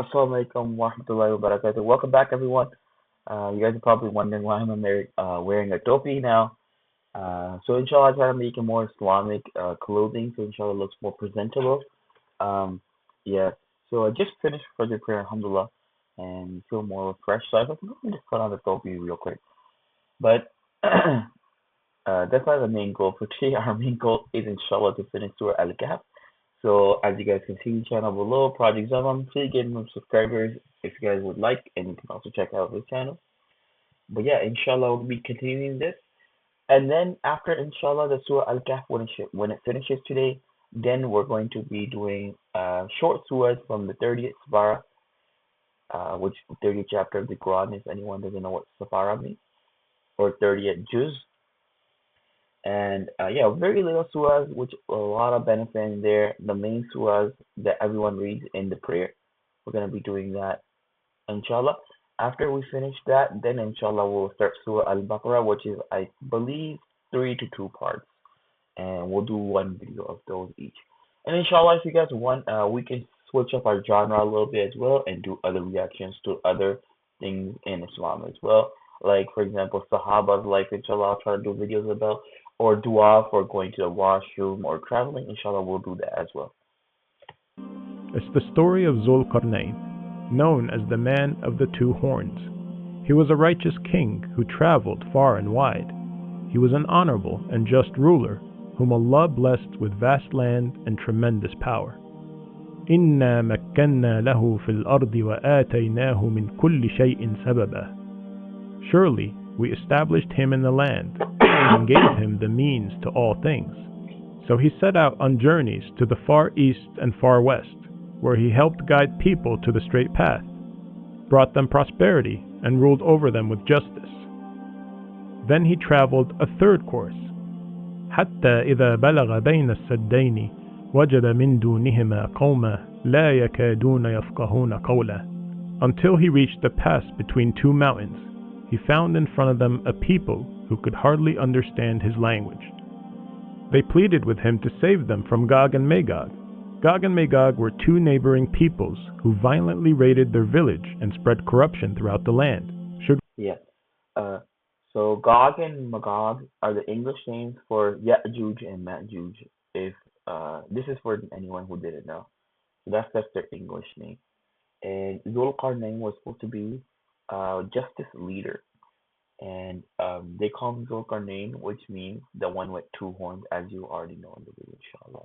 Assalamualaikum warahmatullahi wabarakatuh. Welcome back, everyone. You guys are probably wondering why I'm wearing a topi now. So inshallah, I try to make it more Islamic clothing, so inshallah it looks more presentable. Um, yeah. So I just finished Fajr prayer, alhamdulillah, and feel more refreshed. So I thought, let me just put on the topi real quick. But that's not the main goal for today. Our main goal is inshallah to finish Surah Al-Kahf. So as you guys can see, channel below, Project Zaman, please get more subscribers if you guys would like, and you can also check out his channel. But yeah, inshallah, we'll be continuing this. And then after inshallah, the Surah Al-Kahf, when it finishes today, then we're going to be doing short surahs from the 30th Surah, which is the 30th chapter of the Quran, if anyone doesn't know what Surah means, or 30th Juz. And yeah, very little surahs, which a lot of benefit in there. The main surahs that everyone reads in the prayer. We're gonna be doing that, inshallah. After we finish that, then inshallah we'll start Surah Al-Baqarah, which is I believe three to two parts, and we'll do one video of those each. And inshallah, if you guys want, we can switch up our genre a little bit as well and do other reactions to other things in Islam as well. Like for example, Sahaba's life, inshallah, I'll try to do videos about, or dua for going to the washroom or traveling, inshallah, we'll do that as well. It's the story of Zulqarnain, known as the man of the two horns. He was a righteous king who traveled far and wide. He was an honorable and just ruler, whom Allah blessed with vast land and tremendous power. إِنَّا مَكَّنَّا لَهُ فِي الْأَرْضِ وَآتَيْنَاهُ مِنْ كُلِّ شَيْءٍ سَبَبًا. Surely we established him in the land and gave him the means to all things. So he set out on journeys to the far east and far west, where he helped guide people to the straight path, brought them prosperity, and ruled over them with justice. Then he traveled a third course, حتى إذا بلغ بين السدين وجد من دونهما قوما لا يكادون يفقهون قولا. Until he reached the pass between two mountains, he found in front of them a people who could hardly understand his language. They pleaded with him to save them from Gog and Magog. Gog and Magog were two neighboring peoples who violently raided their village and spread corruption throughout the land. Should Yeah. Uh, so Gog and Magog are the English names for Ya'juj and Ma'juj. If this is for anyone who didn't know, so that's their English name. And Zulqarnain was supposed to be justice leader, and they call him Zulqarnain, which means the one with two horns, as you already know in the video, inshallah.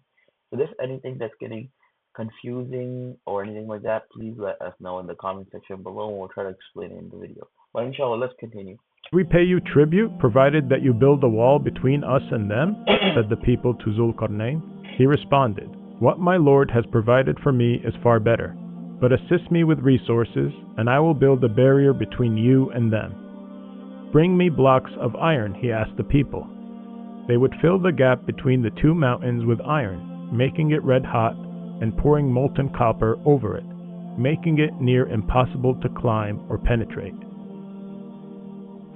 So if there's anything that's getting confusing or anything like that, please let us know in the comment section below, and we'll try to explain it in the video. But inshallah, let's continue. we pay you tribute provided that you build a wall between us and them? Said the people to Zulqarnain. He responded, What my Lord has provided for me is far better, but assist me with resources, and I will build a barrier between you and them. Bring me blocks of iron, he asked the people. They would fill the gap between the two mountains with iron, making it red hot, and pouring molten copper over it, making it near impossible to climb or penetrate.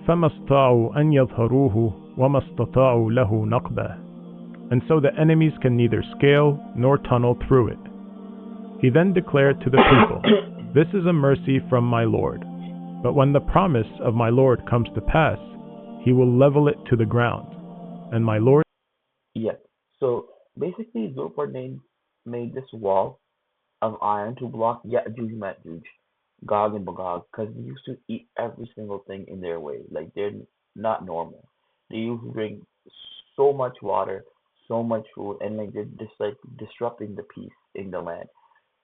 فَمَا اسْطَاعُوا أَنْ يَظْهَرُوهُ وَمَا اسْتَطَاعُوا لَهُ نَقْبًا. And so the enemies can neither scale nor tunnel through it. He then declared to the people, This is a mercy from my Lord. But when the promise of my Lord comes to pass, he will level it to the ground. And my Lord Yeah. So basically, Zulqarnain made this wall of iron to block Ya'juj Ma'juj, Gog and Magog, because they used to eat every single thing in their way. Like they're not normal. They used to drink so much water, so much food, and like they're just like disrupting the peace in the land.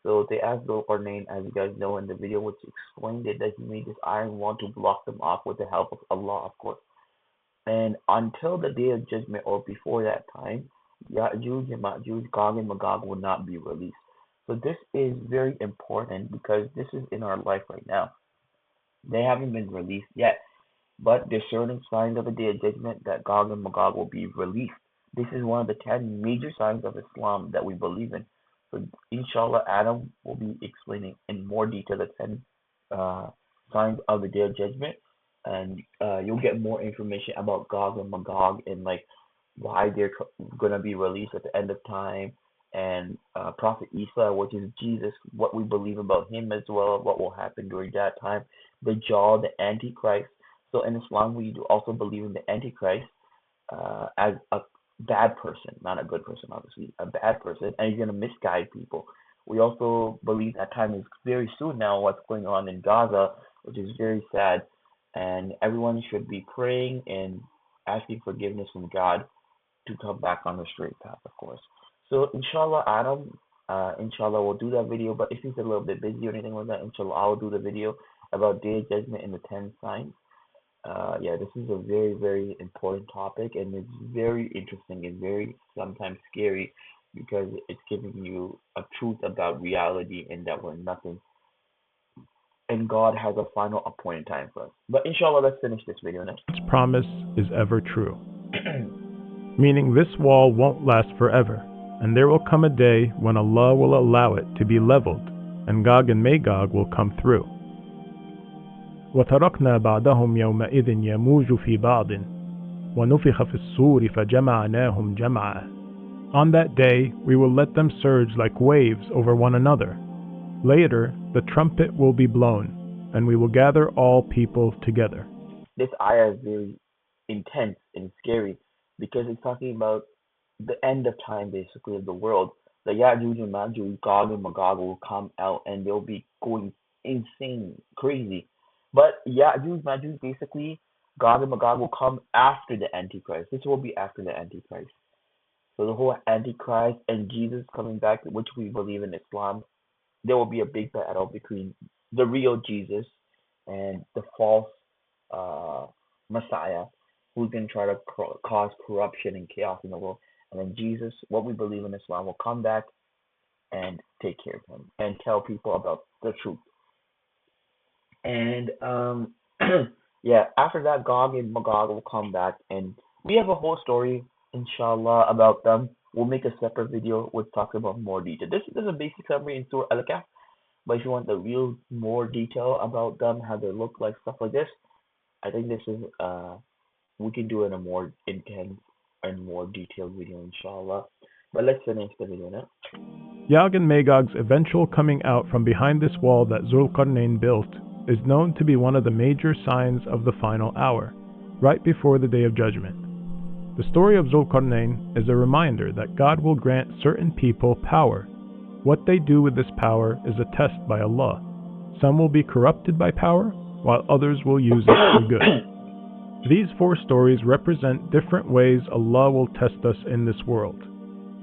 So they asked Zulqarnain, as you guys know in the video, which explained it, that he made this iron wall to block them off with the help of Allah, of course. And until the day of judgment or before that time, Ya'juj and Ma'juj, Gog and Magog will not be released. So this is very important because this is in our life right now. They haven't been released yet, but there's certain signs of the day of judgment that Gog and Magog will be released. This is one of the 10 major signs of Islam that we believe in. So inshallah, Adam will be explaining in more detail the 10 uh, signs of the day of judgment, and you'll get more information about Gog and Magog and like why they're gonna be released at the end of time, and Prophet Isa, which is Jesus, what we believe about him as well, what will happen during that time, the Dajjal, the Antichrist. So in Islam, we do also believe in the Antichrist as a bad person, not a good person, obviously, a bad person, and he's going to misguide people. We also believe that time is very soon now, what's going on in Gaza, which is very sad, and everyone should be praying and asking forgiveness from God to come back on the straight path, of course. So, inshallah, Adam, inshallah, we'll do that video, but if he's a little bit busy or anything like that, inshallah, I'll do the video about day of judgment and the 10 signs. Yeah, this is a very, very important topic, and it's very interesting and very sometimes scary because it's giving you a truth about reality and that we're nothing. And God has a final appointed time for us. But inshallah, let's finish this video now. God's promise is ever true, meaning this wall won't last forever, and there will come a day when Allah will allow it to be leveled, and Gog and Magog will come through. وتركنا بعدهم يومئذ يموج في بعض ونفخ في الصور فجمعناهم جمعا. On that day we will let them surge like waves over one another. Later the trumpet will be blown, and we will gather all people together. This ayah is very intense and scary because it's talking about the end of time, basically, of the world. The Ya'juj and Ma'juj, Gog and Magog will come out and they'll be going insane, crazy. But Ya'juj, Ma'juj, basically, Gog and Magog will come after the Antichrist. This will be after the Antichrist. So the whole Antichrist and Jesus coming back, which we believe in Islam, there will be a big battle between the real Jesus and the false uh, Messiah, who's going to try to cause corruption and chaos in the world. And then Jesus, what we believe in Islam, will come back and take care of him and tell people about the truth. And yeah, after that, Gog and Magog will come back, and we have a whole story, inshallah, about them. We'll make a separate video which talks about more detail. This is a basic summary in Surah Al-Kahf, but if you want the real more detail about them, how they look like, stuff like this, I think this is we can do it in a more intense and more detailed video, inshallah. But let's finish the video now. Yog and Magog's eventual coming out from behind this wall that Zulqarnain built is known to be one of the major signs of the final hour, right before the Day of Judgment. The story of Zulqarnain is a reminder that God will grant certain people power. What they do with this power is a test by Allah. Some will be corrupted by power, while others will use it for good. These four stories represent different ways Allah will test us in this world.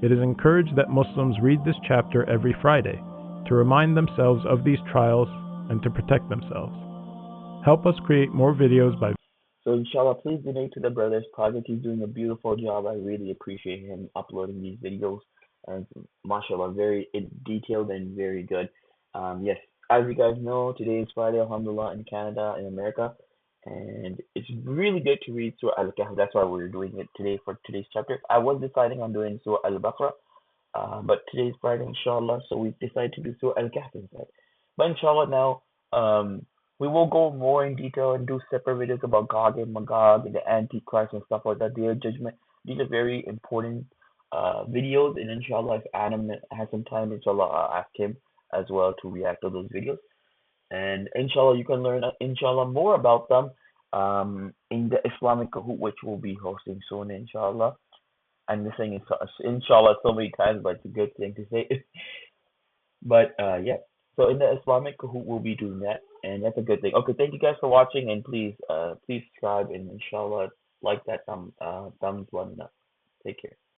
It is encouraged that Muslims read this chapter every Friday to remind themselves of these trials and to protect themselves. Help us create more videos by So inshallah, please donate to the brother's project. He's doing a beautiful job. I really appreciate him uploading these videos. And mashallah, very detailed and very good. Yes, as you guys know, today is Friday, alhamdulillah, in Canada, in America. And it's really good to read Surah Al-Kahf. That's why we're doing it today for today's chapter. I was deciding on doing Surah Al-Baqarah, but today's Friday, inshallah, so we decided to do Surah Al-Kahf instead. But inshallah, now we will go more in detail and do separate videos about Gog and Magog and the Antichrist and stuff like that. Their judgment. These are very important videos, and inshallah, if Adam has some time, inshallah, I'll ask him as well to react to those videos. And inshallah, you can learn inshallah more about them in the Islamic Kahoot, which we'll be hosting soon, inshallah. I'm saying inshallah so many times, but it's a good thing to say. But yeah, so in the Islamic Kahoot, we'll be doing that, and that's a good thing. Okay, thank you guys for watching, and please subscribe and inshallah like that thumbs button up. Take care.